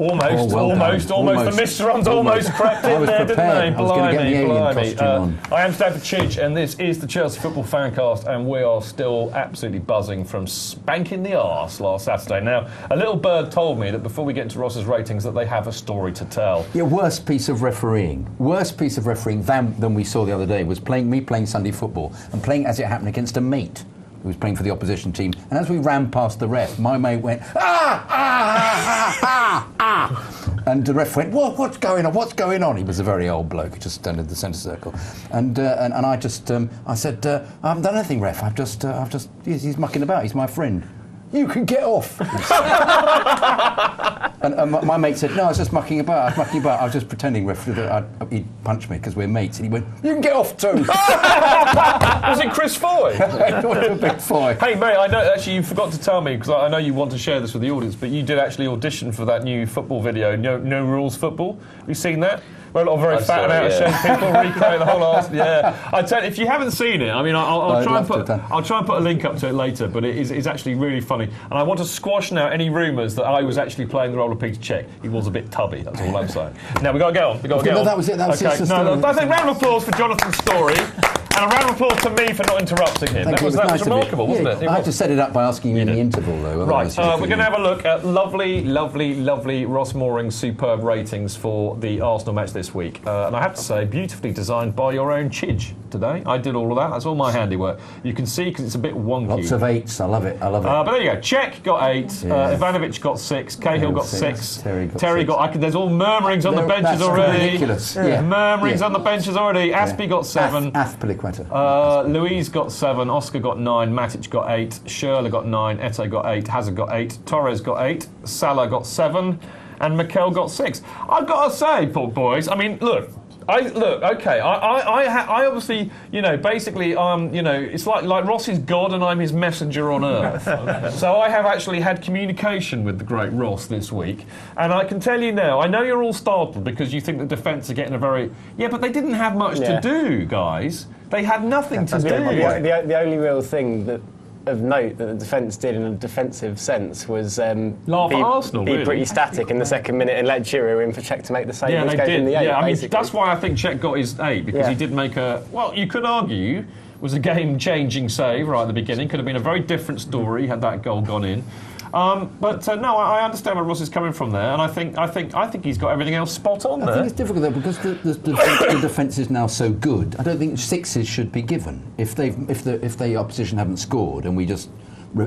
Almost. The Misterons almost crept in there, didn't they? Blimey. I am Stafford Chidge, and this is the Chelsea Football Fancast, and we are still absolutely buzzing from spanking the arse last Saturday. Now, a little bird told me that before we get into Ross's ratings that they have a story to tell. Yeah, worst piece of refereeing than we saw the other day was playing Sunday football and playing as it happened against a mate who was playing for the opposition team. And as we ran past the ref, my mate went, and the ref went, what's going on? He was a very old bloke who just stood in the centre circle. And I said, I haven't done anything, ref. He's mucking about. He's my friend. You can get off. and my mate said, no, I was just mucking about. I was just pretending that he'd punch me because we're mates. And he went, you can get off too. Was it Chris Foy? It was a big Foy. Hey, mate, I know, actually, you forgot to tell me, because I know you want to share this with the audience, but you did actually audition for that new football video, No Rules Football. Have you seen that? Where a lot of very fat and out-of-shape people recreate the whole arse. Yeah, I tell you, if you haven't seen it, I mean, I'll try and put a link up to it later. But it's actually really funny, and I want to squash now any rumours that I was actually playing the role of Peter Cech. He was a bit tubby. That's all I'm saying. Now we got to get on. That was it. I think round of applause for Jonathan's story. And a round of applause to me for not interrupting him. That was remarkable, wasn't it? I had to set it up by asking you in the interval, though. Right, we're going to have a look at lovely Ross Mooring's superb ratings for the Arsenal match this week. And I have to say, beautifully designed by your own Chidge today. I did all of that. That's all my handiwork. You can see, because it's a bit wonky. Lots of 8s. I love it. But there you go. Cech got 8. Ivanovic got 6. Cahill got 6. Terry got 6. There's all murmurings on the benches already. Ridiculous. Murmurings on the benches already. Aspie got 7. Louise got 7, Oscar got 9, Matic got 8, Schürrle got 9, Eto'o got 8, Hazard got 8, Torres got 8, Salah got 7, and Mikel got 6. I've got to say, boys, I mean, look. I obviously, basically, it's like Ross is God and I'm his messenger on earth. So I have actually had communication with the great Ross this week, and I can tell you now, I know you're all startled because you think the defence are getting but they didn't have much to do, guys. They had nothing to do. The only real thing of note that the defence did in a defensive sense was be pretty static in the second minute and let Giroud in for Cech to make the save. Yeah, they did. I mean, that's why I think Cech got his 8, because he did make you could argue, was a game-changing save right at the beginning. Could have been a very different story had that goal gone in. No, I understand where Ross is coming from there, and I think he's got everything else spot on there. I think it's difficult though because the defence is now so good. I don't think 6s should be given if the opposition haven't scored and we just.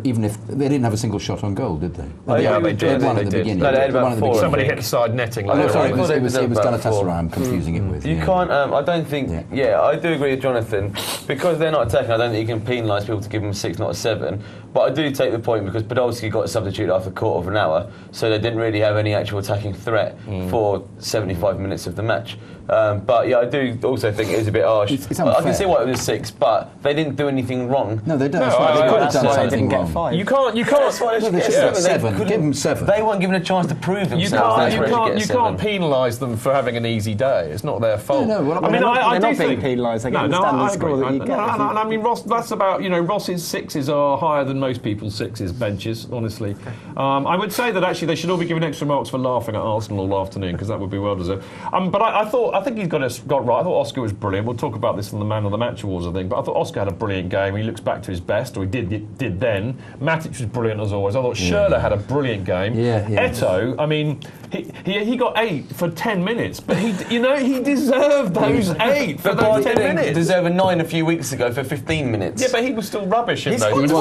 Even if they didn't have a single shot on goal, did they? They did. They had one at the beginning. No, they had about 4. Somebody hit the side netting. It was Galatasaray. I'm confusing it with. You can't. I don't think. Yeah, I do agree with Jonathan because they're not attacking. I don't think you can penalise people to give them a 6, not a 7. But I do take the point because Podolski got substituted after a quarter of an hour, so they didn't really have any actual attacking threat for 75 minutes of the match. But yeah, I do also think it is a bit harsh. I can see why it was a 6, but they didn't do anything wrong. No, they don't. They could have done something wrong. 5. You can't. Give 7. Give them 7. They weren't given a chance to prove themselves. You can't penalise them for having an easy day. It's not their fault. They're not being penalised. They get the standard score that you get. I mean, Ross. That's about Ross's 6s are higher than most people's 6s benches. Honestly, I would say that actually they should all be given extra marks for laughing at Arsenal all afternoon because that would be well deserved. But I think he's got right. I thought Oscar was brilliant. We'll talk about this on the Man of the Match awards, I think. But I thought Oscar had a brilliant game. He looks back to his best, or he did then. Matic was brilliant as always. I thought Schürrle had a brilliant game. Eto'o, I mean, he got 8 for 10 minutes, but he deserved those 8 for those 10 minutes. He deserved a 9 a few weeks ago for 15 minutes. Yeah, but he was still rubbish in those. He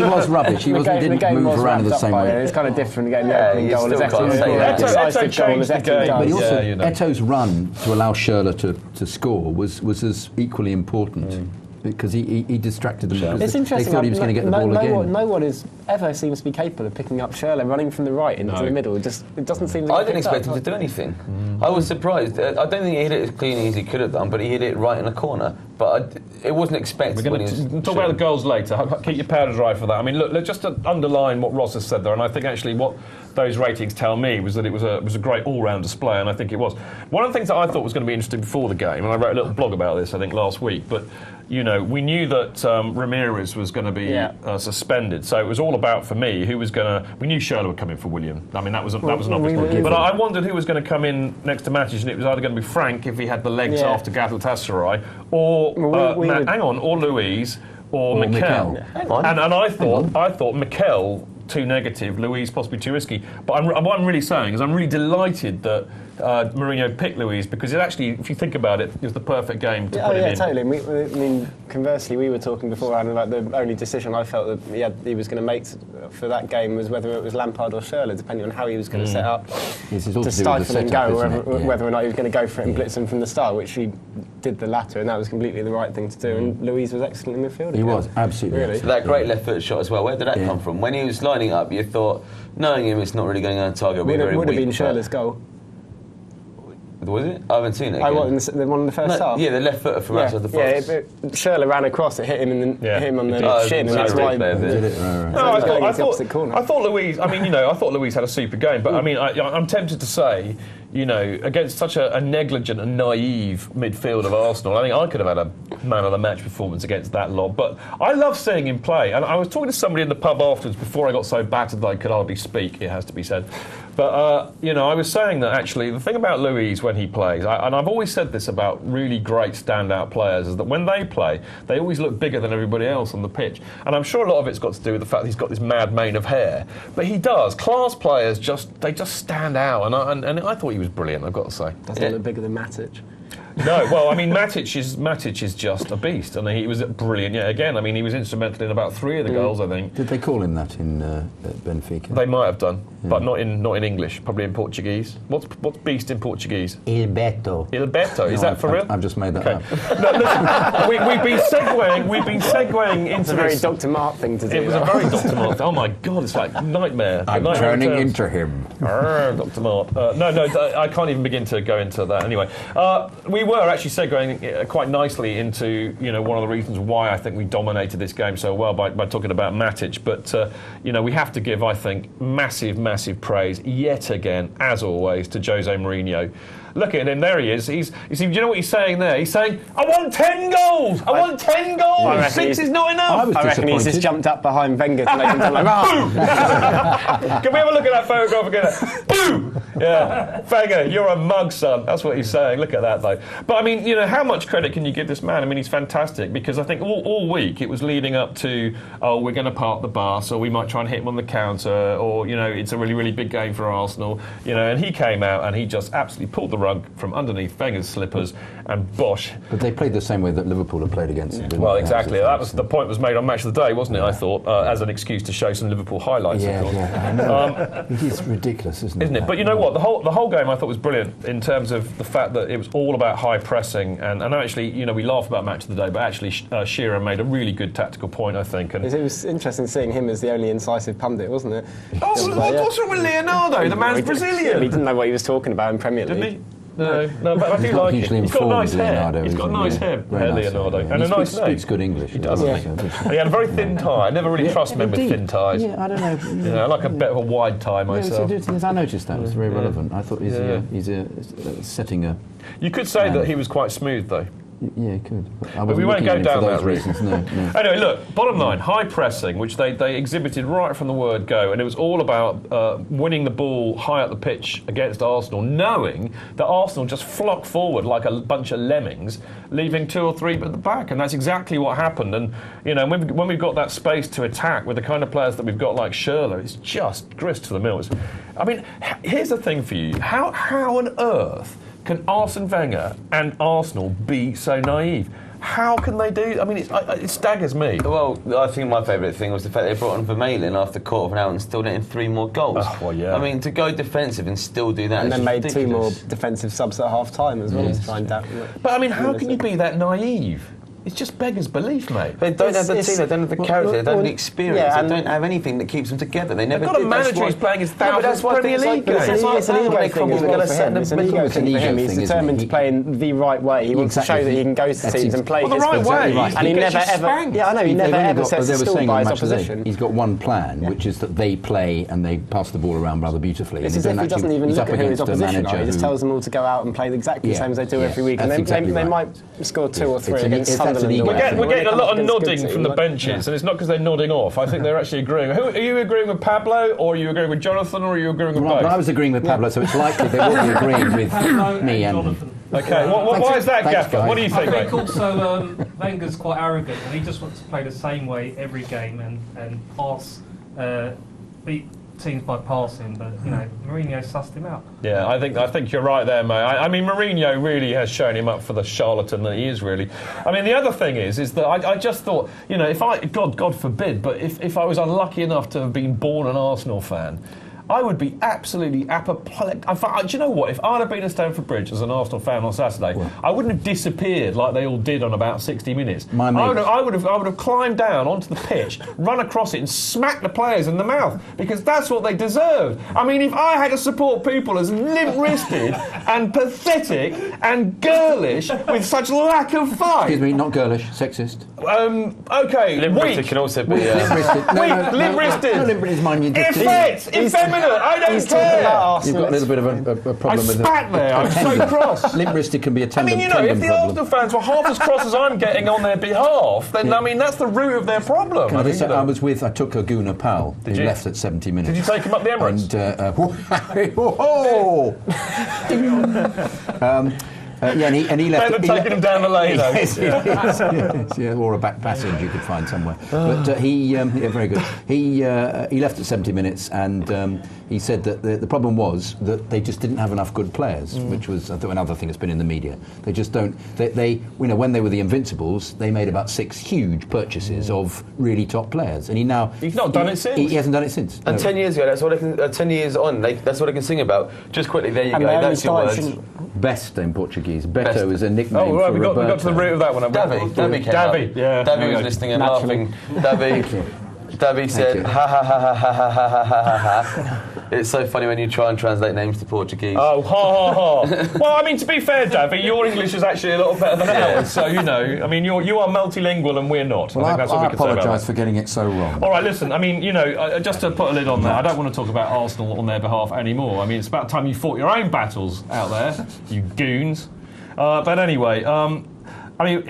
was rubbish. He didn't move around in the same way. It's kind of different getting the opening goal as Eto'o changed the game. But also, Eto'o's run to allow Schürrle to score was as equally important. Because he distracted them because they thought he was going to get the ball again. No one ever seems to be capable of picking up Schürrle running from the right into the middle. It doesn't seem to I didn't expect him to do anything. I was surprised. I don't think he hit it as cleanly as he could have done, but he hit it right in the corner. But it wasn't expected. We're going to talk about the goals later. Keep your powder dry for that. I mean, look, just to underline what Ross has said there, and I think actually what those ratings tell me was that it was a great all-round display, and I think it was. One of the things that I thought was going to be interesting before the game, and I wrote a little blog about this, I think, last week, but we knew that Ramirez was going to be suspended, so it was all all about, for me, who was going to... We knew Schürrle would come in for William. I mean, that was an obvious... But I wondered who was going to come in next to Matic, and it was either going to be Frank, if he had the legs after Galatasaray, or or Louise, or Mikel. Hang on. And I thought Mikel too negative, Louise possibly too risky. But what I'm really saying is I'm really delighted that Mourinho picked Louise, because it actually, if you think about it, it was the perfect game to put him in. Totally. I mean, conversely, we were talking beforehand about the only decision I felt that he was going to make for that game was whether it was Lampard or Schürrle, depending on how he was going to set up to stifle and go, whether or not he was going to go for it and blitz him from the start, which he did the latter, and that was completely the right thing to do. And Louise was excellent in midfield. He was, absolutely. Really. That great left-foot shot as well, where did that come from? When he was lining up, you thought, knowing him, it's not really going on target. Would have been Schürrle's goal. Was it? I haven't seen it. The one in the first half. Yeah, the left footer from outside the box. Yeah, Schürrle ran across, it hit him on the shin, and that's why. I thought Louise. I mean, I thought Louise had a super game, but I mean, I'm tempted to say, against such a negligent and naive midfield of Arsenal, I think I could have had a man of the match performance against that lot. But I love seeing him play, and I was talking to somebody in the pub afterwards before I got so battered that I could hardly speak. It has to be said. But, I was saying that actually the thing about Louise when he plays, and I've always said this about really great standout players, is that when they play, they always look bigger than everybody else on the pitch. And I'm sure a lot of it's got to do with the fact that he's got this mad mane of hair. But he does. Class players just stand out. And I thought he was brilliant, I've got to say. Doesn't look bigger than Matic. No, well, I mean, Matic is just a beast, and he was brilliant. Yeah, again, I mean, he was instrumental in about 3 of the goals, I think. Did they call him that in Benfica? They might have done, but not in English, probably in Portuguese. What's beast in Portuguese? Il Beto. Il Beto, is that for real? I've just made that up. No, listen, we've been segueing into It's a very Dr. Mark thing to do. It was a very Dr. Mark. Oh my God, it's like nightmare. I'm turning into him. Dr. Mark. No, I can't even begin to go into that. Anyway, we were actually segueing quite nicely into one of the reasons why I think we dominated this game so well by talking about Matic. But we have to give, I think, massive praise yet again, as always, to Jose Mourinho. Look at him, there he is. Do you know what he's saying there? He's saying, I want 10 goals! I want 10 goals! 6 is not enough! I reckon he's just jumped up behind Wenger to make him like, boom! Can we have a look at that photograph again? Boom! Yeah. Wenger, you're a mug, son. That's what he's saying. Look at that, though. But, I mean, how much credit can you give this man? I mean, he's fantastic, because I think all week it was leading up to, we're going to park the bus, or we might try and hit him on the counter, or, it's a really, really big game for Arsenal. And he came out and he just absolutely pulled the rug from underneath Wenger's slippers, and bosh. But they played the same way that Liverpool had played against them. Well, exactly. That was the point was made on Match of the Day, wasn't it? I thought, as an excuse to show some Liverpool highlights. Yeah. It is ridiculous, isn't it? But you know what? The whole game I thought was brilliant in terms of the fact that it was all about high pressing, and actually, we laugh about Match of the Day, but actually, Shearer made a really good tactical point, I think. And it was interesting seeing him as the only incisive pundit, wasn't it? What's wrong with Leonardo? The man's Brazilian. He didn't know what he was talking about in Premier League. Didn't he? No, but I do like him. He's got nice hair. He's got nice hair, Leonardo, and a nice name. He speaks good English. He does. He had a very thin tie. I never really trust men with thin ties. Yeah, I don't know. I like a bit of a wide tie myself. I noticed that. It's very relevant. I thought he's setting a... You could say that he was quite smooth, though. Yeah, it could. But we won't go down that route. No. Anyway, look, bottom line, high pressing, which they exhibited right from the word go, and it was all about winning the ball high up the pitch against Arsenal, knowing that Arsenal just flocked forward like a bunch of lemmings, leaving 2 or 3 at the back, and that's exactly what happened. And, when we've got that space to attack with the kind of players that we've got like Schürrle, it's just grist to the mill. I mean, here's the thing for you. How on earth can Arsene Wenger and Arsenal be so naive? How can they do? I mean, it staggers me. Well, I think my favourite thing was the fact they brought on Vermaelen after a quarter of an hour and still letting 3 more goals. Oh, well, yeah. I mean, to go defensive and still do that. And then made ridiculous. 2 more defensive subs at half time as well to try and doubt. But I mean, how can you be that naive? It's just beggars belief, mate. They don't have the team, they don't have the character, they don't have the experience, they don't have anything that keeps them together. They never They've got a manager who's playing his 1000th Premier League game. It's an ego thing as well for him. It's an ego thing for him. He's determined to play in the right way. He wants to show that he can go to teams and play the right way. And he never ever... Yeah, I know, he never ever sets the stall by his opposition. He's got one plan, which is that they play and they pass the ball around rather beautifully. It's as if he doesn't even look at who his opposition are. He just tells them all to go out and play exactly the same as they do every week. And they might score 2 or 3 against some Netherlands. We're getting a lot of nodding Good from the team, benches, and it's not because they're nodding off. I think they're actually agreeing. Are you agreeing with Pablo, or are you agreeing with Jonathan, or are you agreeing with both? Well, I was agreeing with Pablo, so it's likely they will be agreeing with me and Jonathan. Okay, why is that, Gaffer? What do you think, I mate? think also Wenger's quite arrogant, and he just wants to play the same way every game and pass, beat teams by passing. But Mourinho sussed him out. Yeah, I think you're right there, mate. I mean, Mourinho really has shown him up for the charlatan that he is, really. I mean, the other thing is that I just thought, if God forbid, but if I was unlucky enough to have been born an Arsenal fan, I would be absolutely apoplectic. Do you know what? If I'd have been at Stamford Bridge as an Arsenal fan on Saturday, I wouldn't have disappeared like they all did on about 60 Minutes. I would have climbed down onto the pitch, run across it, and smacked the players in the mouth, because that's what they deserved. I mean, if I had to support people as limp-wristed and pathetic and girlish with such lack of fight, Excuse me, not girlish, sexist. Okay, Limp-wristed weak. can also be. Limp-wristed. Limp-wristed. No, limp-wristed is mine. You just Effeminate. I don't care. You've got a little bit of a I problem with spat there. I'm so cross. Limp-wristed can be a I tendon, mean, if tendon the problem. Arsenal fans were half as cross as I'm getting on their behalf, then I mean that's the root of their problem. Can I just say, I took a Guna Pal who you? left at 70 minutes. Did you take him up the Emirates? And he left. Better than taking him down the lane, though. Yes, or a back passage you could find somewhere. But very good. He left at 70 minutes, and he said that the problem was that they just didn't have enough good players, which was another thing that's been in the media. They just don't. They when they were the Invincibles, they made about 6 huge purchases of really top players, and he's not done it since. He hasn't done it since. And 10 years ago, that's what I can. 10 years on, that's what I can sing about. Just quickly, there you go. That's your words. Best in Portuguese. Beto is a nickname for we got to the root of that one. Davy was listening and laughing. Davy said, ha ha ha ha ha ha ha ha ha ha. It's so funny when you try and translate names to Portuguese. Oh, ha ha ha. Well, I mean, to be fair, Davy, your English is actually a lot better than ours. So, I mean, you are multilingual and we're not. Well, I think that's what we can say about apologise for getting it so wrong. All right, listen, I mean, just to put a lid on that, I don't want to talk about Arsenal on their behalf anymore. I mean, it's about time you fought your own battles out there, you goons. But anyway, I mean,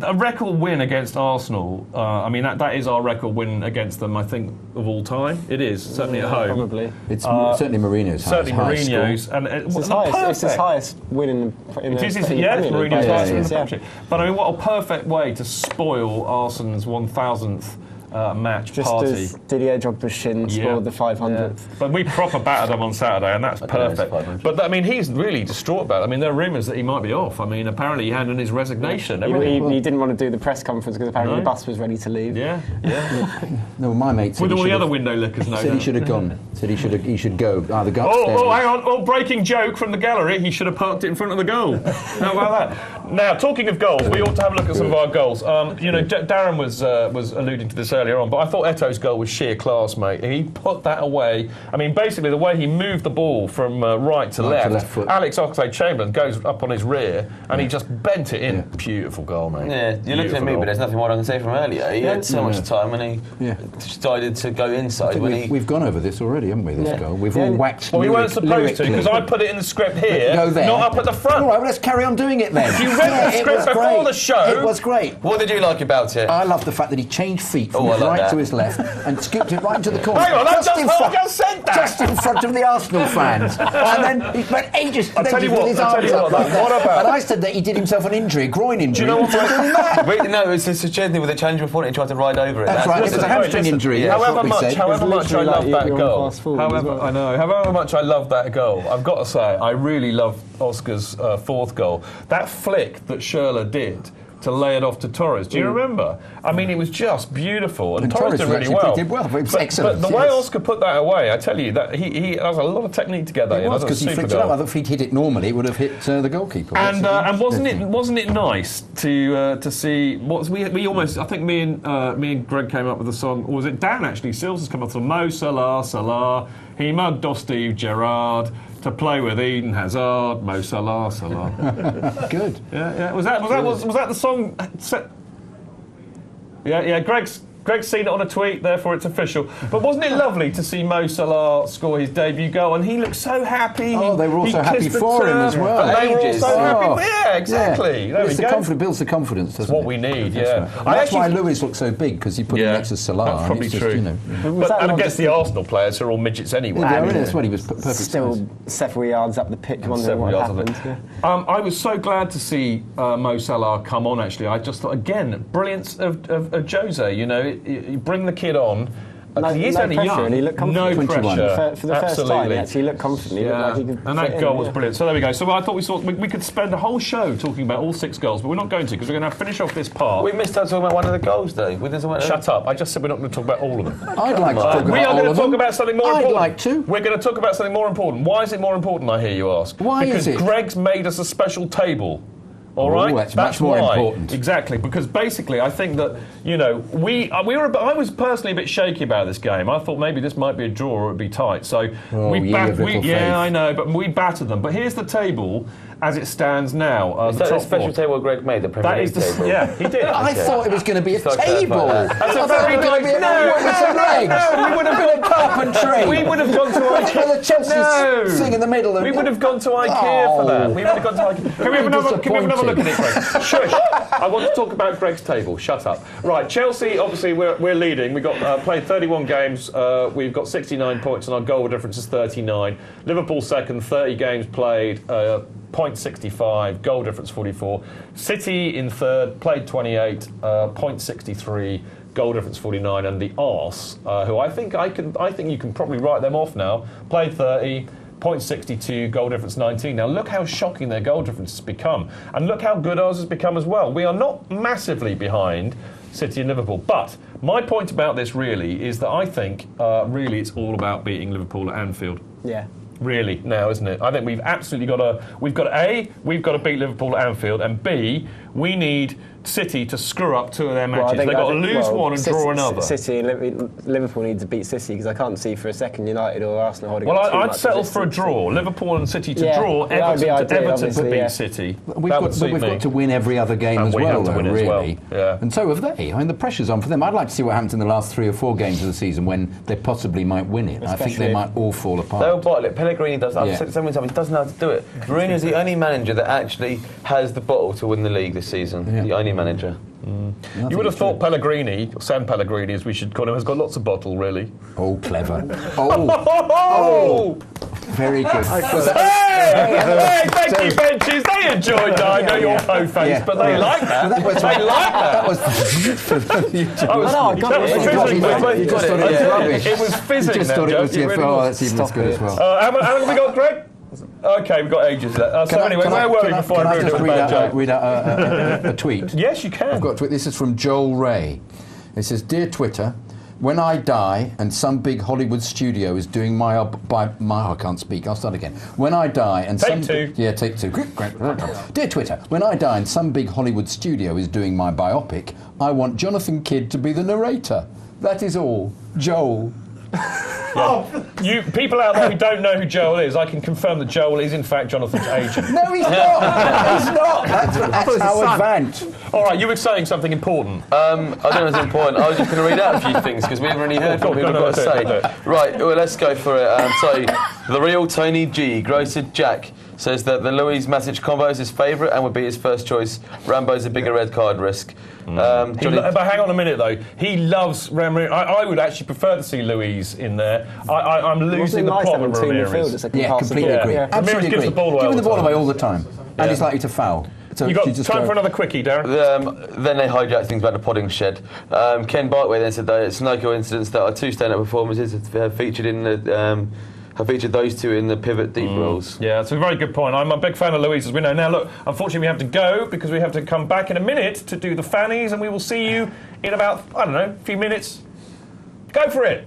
a record win against Arsenal, I mean, that is our record win against them, I think, of all time. It is, certainly at home. Probably. It's certainly Mourinho's Certainly Mourinho's. And it's his highest win in the Mourinho's highest win in the yeah. Premiership. But I mean, what a perfect way to spoil Arsenal's 1,000th match just party. as Didier Drogba's shin scored the 500th. But we proper battered them on Saturday, and that's perfect. But I mean, he's really distraught about it. I mean, there are rumours that he might be off. I mean, apparently he handed in his resignation. He didn't want to do the press conference because apparently the bus was ready to leave. Yeah. No, my mate said with all the other window lickers, said he should have gone. Said he should go. Either go upstairs. Oh, hang on! Oh, breaking joke from the gallery. He should have parked it in front of the goal. How about that? Now, talking of goals, we ought to have a look at some of our goals. Darren was alluding to this earlier on, but I thought Eto'o's goal was sheer class, mate. He put that away. I mean, basically, the way he moved the ball from right to left foot. Alex Oxlade-Chamberlain goes up on his rear, and he just bent it in. Yeah. Beautiful goal, mate. Yeah, you're looking at me, but there's nothing more I can say from earlier. He had so much time when he decided to go inside. We've gone over this already, haven't we, this goal? We've all waxed we weren't supposed to, because I put it in the script here, not up at the front. All right, well, let's carry on doing it then. You read the script before the show. It was great. What did you like about it? I love the fact that he changed feet from his right to his left and scooped it right into the corner. Hang on, I just said that! Just in front of the Arsenal fans. And then he spent ages with his arms up like that. What about? And I said that he did himself an injury, a groin injury. Do you know what doing that? Wait, no, it's just a thing with a change before and he tried to ride over it. That's right, it was a hamstring injury. However much I love that goal, I know. however much I love that goal, I've got to say, I really love Oscar's fourth goal. That flick that Schürrle did to lay it off to Torres. Do you remember? I mean, it was just beautiful, and Torres did really well. He did well, it was excellent. But the way Oscar put that away, I tell you, that he has a lot of technique together. It was, because he flicked it up. I thought if he'd hit it normally, it would have hit the goalkeeper. And wasn't it nice to see we almost, I think me and Greg came up with a song, or was it Dan actually? Sills has come up with Mo Salah. He mugged off Steve Gerrard to play with Eden Hazard, Mo Salah. Good. Yeah. Was that the song? Yeah. Greg's Greg's seen it on a tweet, therefore it's official. But wasn't it lovely to see Mo Salah score his debut goal? And he looked so happy. Oh, they were also happy for him as well. They were also happy. Yeah, exactly. Yeah. There we go. It builds the confidence, doesn't it? That's what we need, That's right. That's why Lewis looks so big, because he put him next to Salah. That's probably true. And against the Arsenal players who are all midgets anyway. That's what he was perfect. Still several yards up the pitch, wondering what happened. I was so glad to see Mo Salah come on, actually. I just thought, again, brilliance of Jose. You bring the kid on. He is only young. And he looked confident. No pressure. For the first time, he actually looked confident. He looked like he could and that goal was brilliant. So there we go. So I thought we could spend a whole show talking about all 6 goals, but we're not going to, because we're going to finish off this part. We missed out talking about one of the goals, though. Shut up. I just said we're not going to talk about all of them. I'd like to talk about all of them. We are going to talk about something more important. I'd like to. We're going to talk about something more important. Why is it more important, I hear you ask? Why is it? Because Greg's made us a special table. All right, that's much more important. Exactly, because basically, I think that I was personally a bit shaky about this game. I thought maybe this might be a draw or it'd be tight. So I know, but we battered them. But here's the table as it stands now. Is that a special table Greg made, the Premier League table? Yeah, he did. I thought it was going to be a table. That's a very going to be we would have been carpentry. We would have gone to IKEA. The Chelsea thing in the middle. We would have gone to IKEA for that. We would have gone to IKEA. Can we have another look at it, Greg? Shush. I want to talk about Greg's table. Shut up. Right, Chelsea, obviously, we're leading. We've got played 31 games. We've got 69 points, and our goal difference is 39. Liverpool second, 30 games played. 0.65, goal difference 44. City in third, played 28, 0.63, goal difference 49, and the Arse, who I think you can probably write them off now, played 30, 0.62, goal difference 19. Now look how shocking their goal difference has become, and look how good ours has become as well. We are not massively behind City and Liverpool, but my point about this really is that I think really it's all about beating Liverpool at Anfield. Yeah. Really now, isn't it? I think we've absolutely got to. We've got to beat Liverpool at Anfield, and B, we need City to screw up 2 of their matches. They've got to lose one and draw another. City and Liverpool need to beat City, because I can't see for a second United or Arsenal holding. Well, I'd settle for a draw. Liverpool and City to draw. Everton to beat City. We've got to win every other game as well, though, really. Yeah. And so have they. I mean, the pressure's on for them. I'd like to see what happens in the last 3 or 4 games of the season when they possibly might win it. I think they might all fall apart. They'll bottle it. Pellegrini does. I've said it so many times. He doesn't know how to do it. Mourinho is the only manager that actually has the bottle to win the league this season. Yeah. The only manager. You would have thought Pellegrini, or San Pellegrini as we should call him, has got lots of bottle, really. Oh, clever. Oh! Very good. Hey, thank you, benches. They enjoyed that. I know you're po-faced, but they like that. They like that. That was for the future. It was fizzing. You just thought it was that's even as good as well. How long have we got, Greg? Okay, we've got ages left. So anyway, where were we before I ruined it with a bad joke? Read out a tweet? Yes, you can. I've got a tweet. This is from Joel Ray. It says, "Dear Twitter, when I die and some big Hollywood studio is doing my I can't speak. I'll start again. When I die and take two. Yeah, take 2. Dear Twitter, when I die and some big Hollywood studio is doing my biopic, I want Jonathan Kidd to be the narrator. That is all. Joel." You people out there who don't know who Joel is, I can confirm that Joel is in fact Jonathan's agent. No, he's not. He's not. That's Howard Vant. All right, you were saying something important. I don't know if it's important. I was just going to read out a few things because we haven't really heard what people have got to say. Right, well, let's go for it. So, the real Tony G, Grocer Jack, says that the Luis Matic combo is his favourite and would be his first choice. Rambo's a bigger red card risk. But hang on a minute though. He loves Ramirez. I would actually prefer to see Luis in there. I'm losing the plot with Ramirez. Yeah, completely agree. Absolutely agree. Gives the ball away. Giving the ball away all the time, and he's likely to foul. So you got time for another quickie, Darren? Then they hijacked things about the podding shed. Ken Bartway then said that it's no coincidence that our 2 stand-up performances have featured in the. Have featured those 2 in the pivot deep roles. Yeah, it's a very good point. I'm a big fan of Luis, as we know. Now, look, unfortunately, we have to go because we have to come back in a minute to do the fannies, and we will see you in about, I don't know, a few minutes. Go for it.